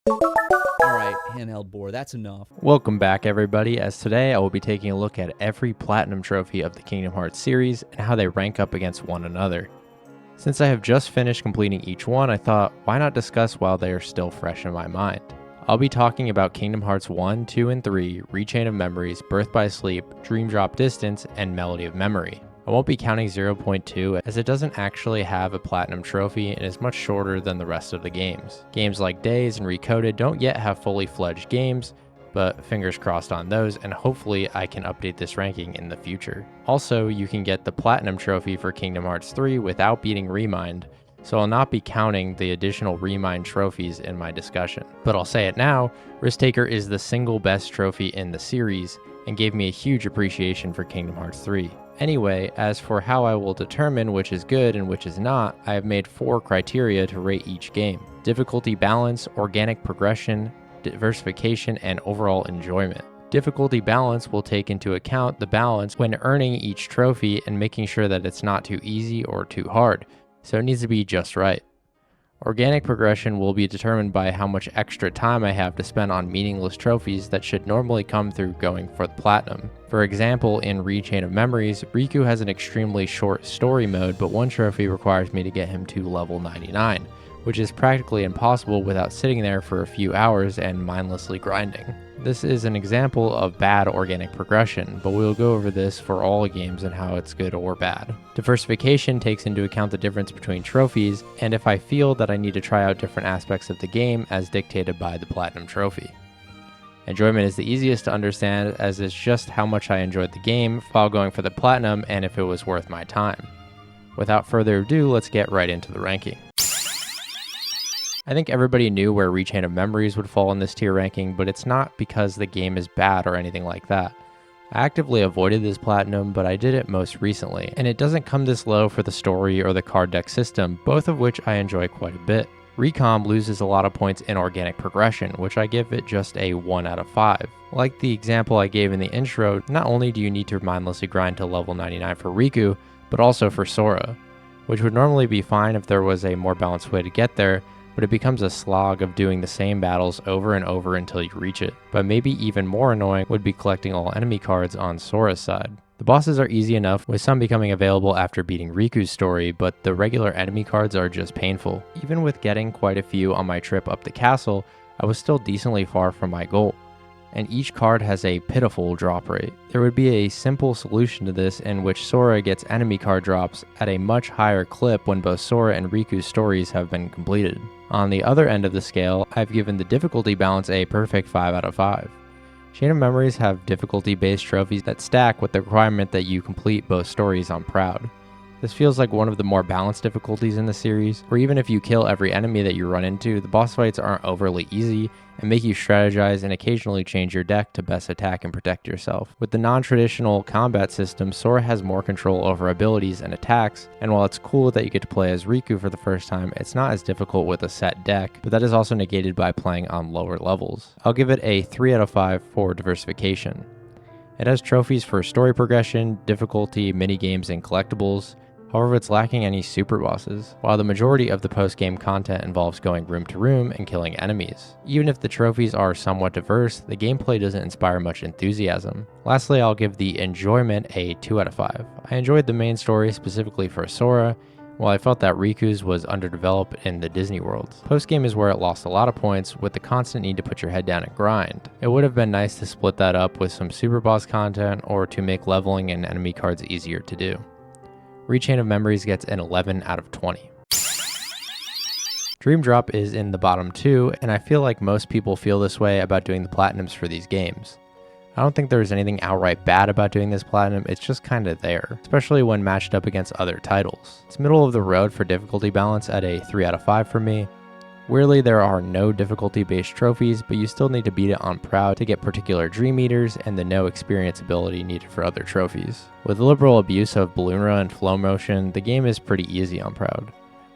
Alright, handheld boar, that's enough. Welcome back, everybody, as today I will be taking a look at every Platinum Trophy of the Kingdom Hearts series and how they rank up against one another. Since I have just finished completing each one, I thought, why not discuss while they are still fresh in my mind? I'll be talking about Kingdom Hearts 1, 2, and 3, Rechain of Memories, Birth by Sleep, Dream Drop Distance, and Melody of Memory. I won't be counting 0.2 as it doesn't actually have a Platinum Trophy and is much shorter than the rest of the games. Games like Days and Recoded don't yet have fully fledged games, but fingers crossed on those, and hopefully I can update this ranking in the future. Also, you can get the Platinum Trophy for Kingdom Hearts 3 without beating Remind, so I'll not be counting the additional Remind trophies in my discussion. But I'll say it now, Risk Taker is the single best trophy in the series, and gave me a huge appreciation for Kingdom Hearts 3. Anyway, as for how I will determine which is good and which is not, I have made 4 criteria to rate each game: difficulty balance, organic progression, diversification, and overall enjoyment. Difficulty balance will take into account the balance when earning each trophy and making sure that it's not too easy or too hard, so it needs to be just right. Organic progression will be determined by how much extra time I have to spend on meaningless trophies that should normally come through going for the Platinum. For example, in Rechain of Memories, Riku has an extremely short story mode, but one trophy requires me to get him to level 99, which is practically impossible without sitting there for a few hours and mindlessly grinding. This is an example of bad organic progression, but we'll go over this for all games and how it's good or bad. Diversification takes into account the difference between trophies, and if I feel that I need to try out different aspects of the game as dictated by the Platinum Trophy. Enjoyment is the easiest to understand, as it's just how much I enjoyed the game while going for the Platinum and if it was worth my time. Without further ado, let's get right into the ranking. I think everybody knew where Rechain of Memories would fall in this tier ranking, but it's not because the game is bad or anything like that. I actively avoided this Platinum, but I did it most recently, and it doesn't come this low for the story or the card deck system, both of which I enjoy quite a bit. Recom loses a lot of points in organic progression, which I give it just a 1 out of 5. Like the example I gave in the intro, not only do you need to mindlessly grind to level 99 for Riku, but also for Sora, which would normally be fine if there was a more balanced way to get there, but it becomes a slog of doing the same battles over and over until you reach it. But maybe even more annoying would be collecting all enemy cards on Sora's side. The bosses are easy enough, with some becoming available after beating Riku's story, but the regular enemy cards are just painful. Even with getting quite a few on my trip up the castle, I was still decently far from my goal, and each card has a pitiful drop rate. There would be a simple solution to this in which Sora gets enemy card drops at a much higher clip when both Sora and Riku's stories have been completed. On the other end of the scale, I've given the difficulty balance a perfect 5 out of 5. Chain of Memories have difficulty-based trophies that stack with the requirement that you complete both stories on Proud. This feels like one of the more balanced difficulties in the series, where even if you kill every enemy that you run into, the boss fights aren't overly easy and make you strategize and occasionally change your deck to best attack and protect yourself. With the non-traditional combat system, Sora has more control over abilities and attacks, and while it's cool that you get to play as Riku for the first time, it's not as difficult with a set deck, but that is also negated by playing on lower levels. I'll give it a 3 out of 5 for diversification. It has trophies for story progression, difficulty, minigames, and collectibles. However, it's lacking any super bosses, while the majority of the post-game content involves going room to room and killing enemies. Even if the trophies are somewhat diverse, the gameplay doesn't inspire much enthusiasm. Lastly, I'll give the enjoyment a 2 out of 5. I enjoyed the main story specifically for Sora, while I felt that Riku's was underdeveloped in the Disney world. Post-game is where it lost a lot of points with the constant need to put your head down and grind. It would have been nice to split that up with some super boss content or to make leveling and enemy cards easier to do. Rechain of Memories gets an 11 out of 20. Dream Drop is in the bottom 2, and I feel like most people feel this way about doing the Platinums for these games. I don't think there's anything outright bad about doing this Platinum, it's just kinda there, especially when matched up against other titles. It's middle of the road for difficulty balance at a 3 out of 5 for me. Weirdly, there are no difficulty-based trophies, but you still need to beat it on Proud to get particular Dream Eaters and the no experience ability needed for other trophies. With liberal abuse of Balloonra and Flow Motion, the game is pretty easy on Proud,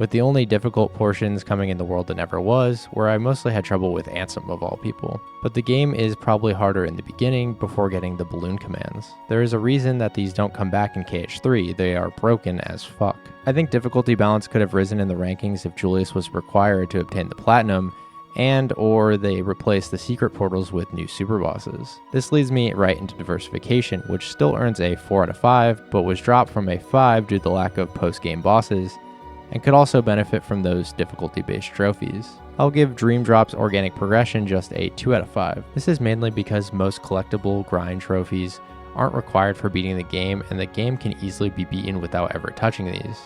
with the only difficult portions coming in the world that never was, where I mostly had trouble with Ansem of all people. But the game is probably harder in the beginning before getting the balloon commands. There is a reason that these don't come back in KH3, they are broken as fuck. I think difficulty balance could have risen in the rankings if Julius was required to obtain the Platinum, and or they replace the secret portals with new super bosses. This leads me right into diversification, which still earns a 4 out of 5, but was dropped from a 5 due to the lack of post-game bosses, and could also benefit from those difficulty-based trophies. I'll give Dream Drop's organic progression just a 2 out of 5. This is mainly because most collectible grind trophies aren't required for beating the game, and the game can easily be beaten without ever touching these.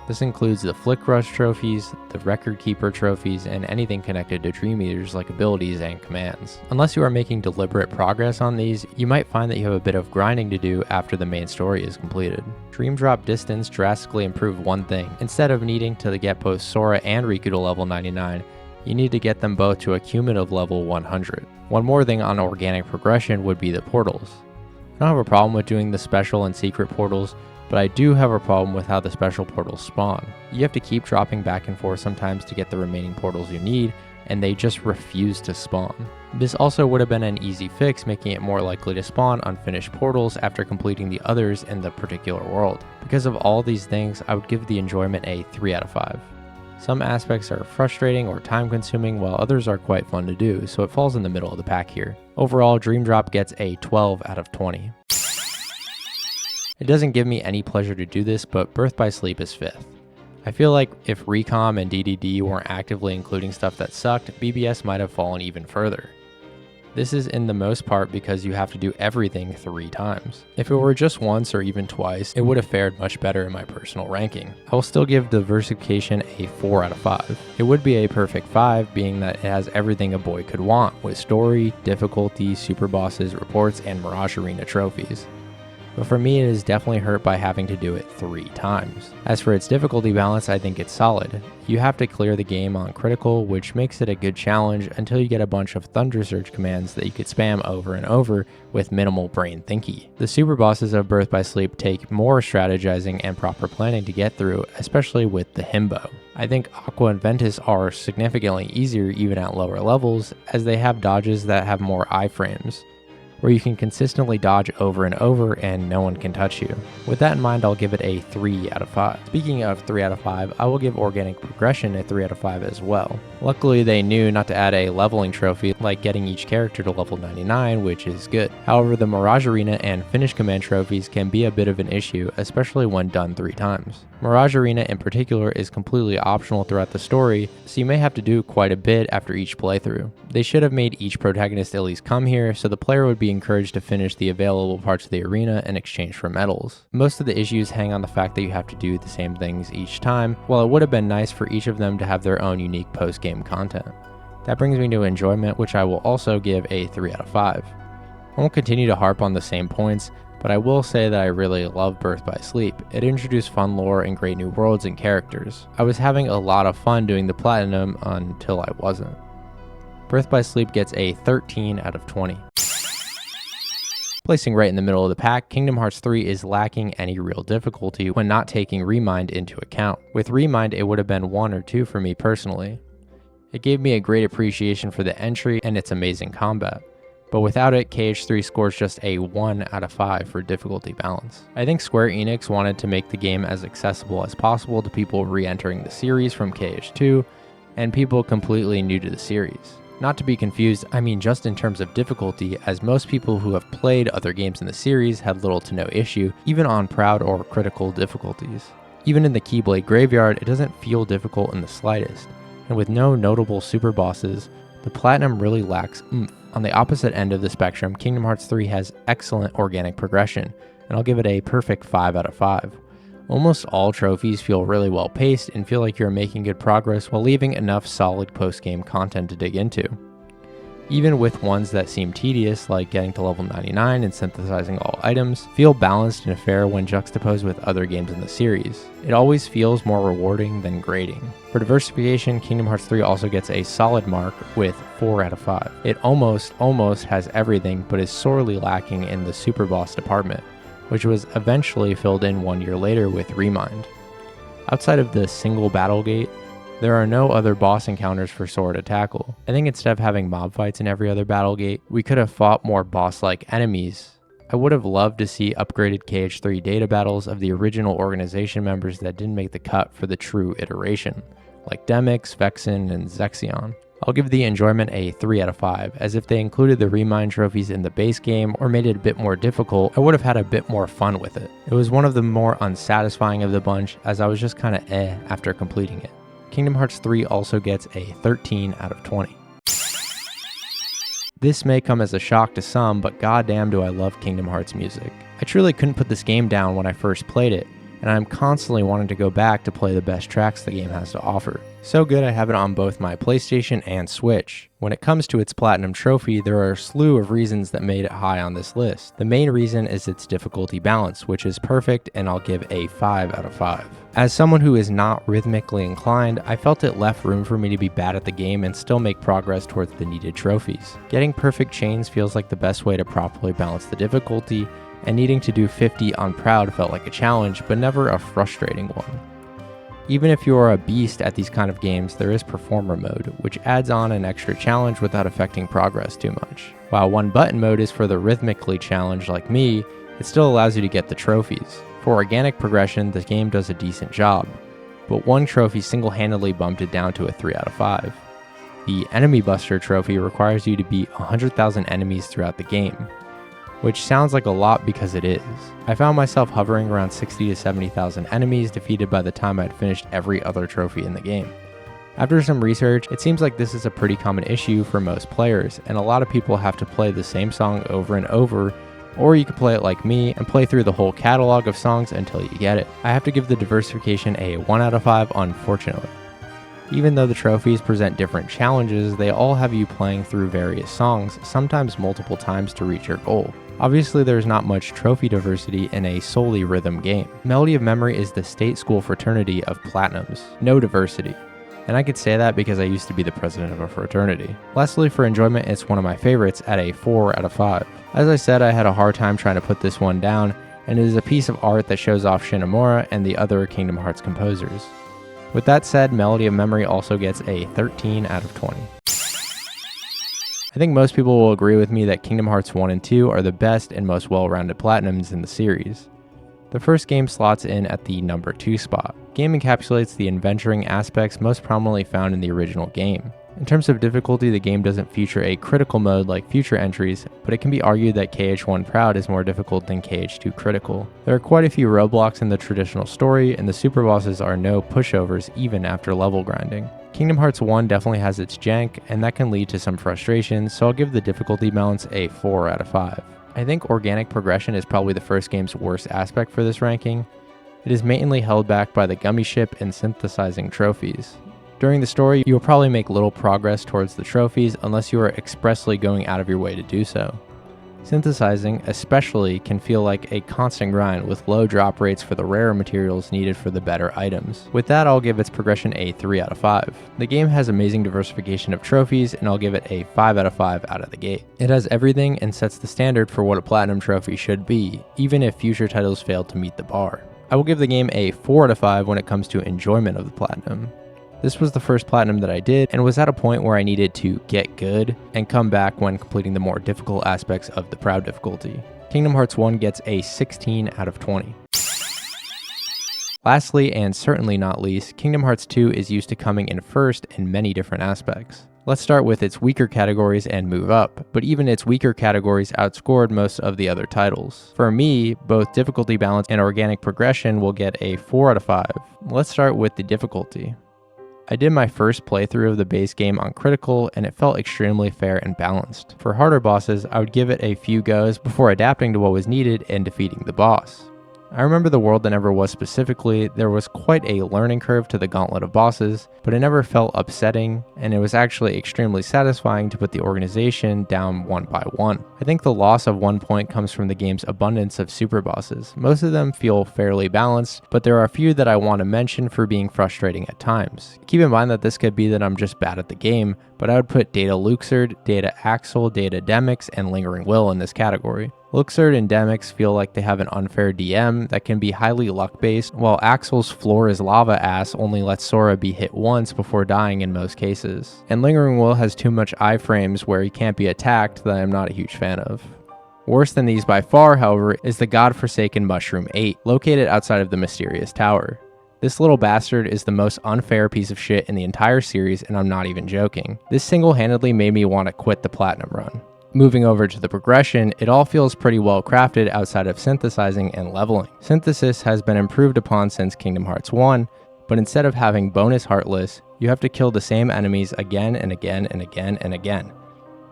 This includes the Flick Rush trophies, the Record Keeper trophies, and anything connected to Dream Eaters like abilities and commands. Unless you are making deliberate progress on these, you might find that you have a bit of grinding to do after the main story is completed. Dream Drop Distance drastically improved one thing. Instead of needing to get both Sora and Riku to level 99, you need to get them both to a cumulative level 100. One more thing on organic progression would be the portals. I don't have a problem with doing the special and secret portals, but I do have a problem with how the special portals spawn. You have to keep dropping back and forth sometimes to get the remaining portals you need, and they just refuse to spawn. This also would have been an easy fix, making it more likely to spawn unfinished portals after completing the others in the particular world. Because of all these things, I would give the enjoyment a 3 out of 5. Some aspects are frustrating or time consuming, while others are quite fun to do, so it falls in the middle of the pack here. Overall, Dream Drop gets a 12 out of 20. It doesn't give me any pleasure to do this, but Birth by Sleep is 5th. I feel like if Recom and DDD weren't actively including stuff that sucked, BBS might have fallen even further. This is in the most part because you have to do everything 3 times. If it were just once or even twice, it would have fared much better in my personal ranking. I will still give Diversification a 4 out of 5. It would be a perfect 5, being that it has everything a boy could want, with story, difficulty, super bosses, reports, and Mirage Arena trophies. But for me, it is definitely hurt by having to do it 3 times. As for its difficulty balance, I think it's solid. You have to clear the game on critical, which makes it a good challenge until you get a bunch of Thunder Surge commands that you could spam over and over with minimal brain thinky. The super bosses of Birth by Sleep take more strategizing and proper planning to get through, especially with the Himbo. I think Aqua and Ventus are significantly easier even at lower levels, as they have dodges that have more iframes, where you can consistently dodge over and over and no one can touch you. With that in mind, I'll give it a 3 out of 5. Speaking of 3 out of 5, I will give Organic Progression a 3 out of 5 as well. Luckily, they knew not to add a leveling trophy like getting each character to level 99, which is good. However, the Mirage Arena and Finish Command trophies can be a bit of an issue, especially when done 3 times. Mirage Arena in particular is completely optional throughout the story, so you may have to do quite a bit after each playthrough. They should have made each protagonist at least come here, so the player would be encouraged to finish the available parts of the arena in exchange for medals. Most of the issues hang on the fact that you have to do the same things each time, while it would have been nice for each of them to have their own unique post-game content. That brings me to enjoyment, which I will also give a 3 out of 5. I won't continue to harp on the same points, but I will say that I really love Birth by Sleep. It introduced fun lore and great new worlds and characters. I was having a lot of fun doing the platinum until I wasn't. Birth by Sleep gets a 13 out of 20. Placing right in the middle of the pack, Kingdom Hearts 3 is lacking any real difficulty when not taking Remind into account. With Remind, it would have been 1 or 2 for me personally. It gave me a great appreciation for the entry and its amazing combat. But without it, KH3 scores just a 1 out of 5 for difficulty balance. I think Square Enix wanted to make the game as accessible as possible to people re-entering the series from KH2 and people completely new to the series. Not to be confused, I mean just in terms of difficulty, as most people who have played other games in the series had little to no issue, even on proud or critical difficulties. Even in the Keyblade Graveyard, it doesn't feel difficult in the slightest, and with no notable super bosses, the Platinum really lacks oomph. On the opposite end of the spectrum, Kingdom Hearts 3 has excellent organic progression, and I'll give it a perfect 5 out of 5. Almost all trophies feel really well paced and feel like you're making good progress while leaving enough solid post-game content to dig into. Even with ones that seem tedious, like getting to level 99 and synthesizing all items, feel balanced and fair when juxtaposed with other games in the series. It always feels more rewarding than grating. For diversification, Kingdom Hearts 3 also gets a solid mark with 4 out of 5. It almost has everything, but is sorely lacking in the super boss department, which was eventually filled in 1 year later with Remind. Outside of the single battle gate, there are no other boss encounters for Sora to tackle. I think instead of having mob fights in every other battle gate, we could have fought more boss-like enemies. I would have loved to see upgraded KH3 data battles of the original organization members that didn't make the cut for the true iteration, like Demyx, Vexen, and Zexion. I'll give the enjoyment a 3 out of 5, as if they included the Remind trophies in the base game or made it a bit more difficult, I would have had a bit more fun with it. It was one of the more unsatisfying of the bunch, as I was just kinda after completing it. Kingdom Hearts 3 also gets a 13 out of 20. This may come as a shock to some, but goddamn do I love Kingdom Hearts music. I truly couldn't put this game down when I first played it, and I'm constantly wanting to go back to play the best tracks the game has to offer. So good I have it on both my PlayStation and Switch. When it comes to its Platinum Trophy, there are a slew of reasons that made it high on this list. The main reason is its difficulty balance, which is perfect, and I'll give a 5 out of 5. As someone who is not rhythmically inclined, I felt it left room for me to be bad at the game and still make progress towards the needed trophies. Getting perfect chains feels like the best way to properly balance the difficulty, and needing to do 50 on Proud felt like a challenge, but never a frustrating one. Even if you are a beast at these kind of games, there is Performer mode, which adds on an extra challenge without affecting progress too much. While One Button mode is for the rhythmically challenged like me, it still allows you to get the trophies. For organic progression, the game does a decent job, but one trophy single-handedly bumped it down to a 3 out of 5. The Enemy Buster trophy requires you to beat 100,000 enemies throughout the game, which sounds like a lot because it is. I found myself hovering around 60 to 70,000 enemies defeated by the time I'd finished every other trophy in the game. After some research, it seems like this is a pretty common issue for most players, and a lot of people have to play the same song over and over, or you can play it like me and play through the whole catalog of songs until you get it. I have to give the diversification a 1 out of 5, unfortunately. Even though the trophies present different challenges, they all have you playing through various songs, sometimes multiple times to reach your goal. Obviously, there's not much trophy diversity in a solely rhythm game. Melody of Memory is the state school fraternity of Platinums. No diversity. And I could say that because I used to be the president of a fraternity. Lastly, for enjoyment, it's one of my favorites at a 4 out of 5. As I said, I had a hard time trying to put this one down, and it is a piece of art that shows off Shinamura and the other Kingdom Hearts composers. With that said, Melody of Memory also gets a 13 out of 20. I think most people will agree with me that Kingdom Hearts 1 and 2 are the best and most well-rounded Platinums in the series. The first game slots in at the number 2 spot. The game encapsulates the adventuring aspects most prominently found in the original game. In terms of difficulty, the game doesn't feature a critical mode like future entries, but it can be argued that KH1 Proud is more difficult than KH2 Critical. There are quite a few roadblocks in the traditional story, and the super bosses are no pushovers even after level grinding. Kingdom Hearts 1 definitely has its jank, and that can lead to some frustration, so I'll give the difficulty balance a 4 out of 5. I think organic progression is probably the first game's worst aspect for this ranking. It is mainly held back by the gummy ship and synthesizing trophies. During the story, you will probably make little progress towards the trophies unless you are expressly going out of your way to do so. Synthesizing, especially, can feel like a constant grind with low drop rates for the rarer materials needed for the better items. With that, I'll give its progression a 3 out of 5. The game has amazing diversification of trophies, and I'll give it a 5 out of 5 out of the gate. It has everything and sets the standard for what a Platinum trophy should be, even if future titles fail to meet the bar. I will give the game a 4 out of 5 when it comes to enjoyment of the Platinum. This was the first Platinum that I did, and was at a point where I needed to get good and come back when completing the more difficult aspects of the Proud difficulty. Kingdom Hearts 1 gets a 16 out of 20. Lastly, and certainly not least, Kingdom Hearts 2 is used to coming in first in many different aspects. Let's start with its weaker categories and move up, but even its weaker categories outscored most of the other titles. For me, both difficulty balance and organic progression will get a 4 out of 5. Let's start with the difficulty. I did my first playthrough of the base game on Critical, and it felt extremely fair and balanced. For harder bosses, I would give it a few goes before adapting to what was needed and defeating the boss. I remember the world that never was specifically. There was quite a learning curve to the gauntlet of bosses, but it never felt upsetting, and it was actually extremely satisfying to put the organization down one by one. I think the loss of 1 point comes from the game's abundance of super bosses. Most of them feel fairly balanced, but there are a few that I want to mention for being frustrating at times. Keep in mind that this could be that I'm just bad at the game, but I would put Data Luxord, Data Axel, Data Demyx, and Lingering Will in this category. Luxord and Demyx feel like they have an unfair DM that can be highly luck-based, while Axel's floor is lava ass only lets Sora be hit once before dying in most cases. And Lingering Will has too much iframes where he can't be attacked that I'm not a huge fan of. Worse than these by far, however, is the godforsaken Mushroom 8, located outside of the Mysterious Tower. This little bastard is the most unfair piece of shit in the entire series, and I'm not even joking. This single-handedly made me want to quit the Platinum run. Moving over to the progression, it all feels pretty well crafted outside of synthesizing and leveling. Synthesis has been improved upon since Kingdom Hearts 1, but instead of having bonus Heartless, you have to kill the same enemies again and again and again and again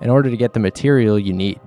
in order to get the material you need.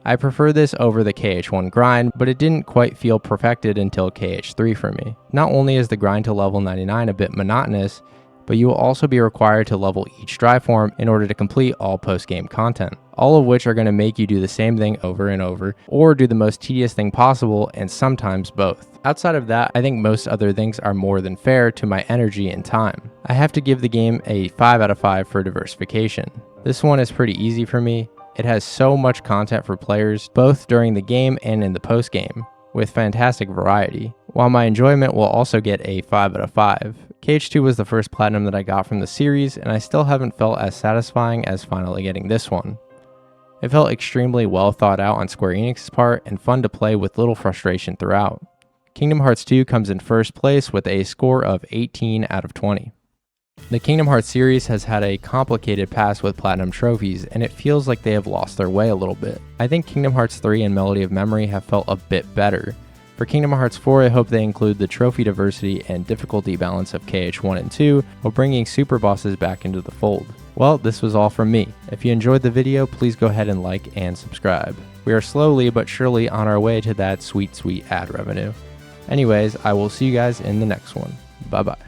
I prefer this over the KH1 grind, but it didn't quite feel perfected until KH3 for me. Not only is the grind to level 99 a bit monotonous, but you will also be required to level each drive form in order to complete all post-game content, all of which are going to make you do the same thing over and over, or do the most tedious thing possible, and sometimes both. Outside of that, I think most other things are more than fair to my energy and time. I have to give the game a 5 out of 5 for diversification. This one is pretty easy for me. It has so much content for players, both during the game and in the post-game, with fantastic variety, while my enjoyment will also get a 5 out of 5. KH2 was the first Platinum that I got from the series, and I still haven't felt as satisfying as finally getting this one. It felt extremely well thought out on Square Enix's part and fun to play with little frustration throughout. Kingdom Hearts 2 comes in first place with a score of 18 out of 20. The Kingdom Hearts series has had a complicated past with Platinum trophies, and it feels like they have lost their way a little bit. I think Kingdom Hearts 3 and Melody of Memory have felt a bit better. For Kingdom Hearts 4, I hope they include the trophy diversity and difficulty balance of KH1 and 2 while bringing super bosses back into the fold. Well, this was all from me. If you enjoyed the video, please go ahead and like and subscribe. We are slowly but surely on our way to that sweet, sweet ad revenue. Anyways, I will see you guys in the next one. Bye bye.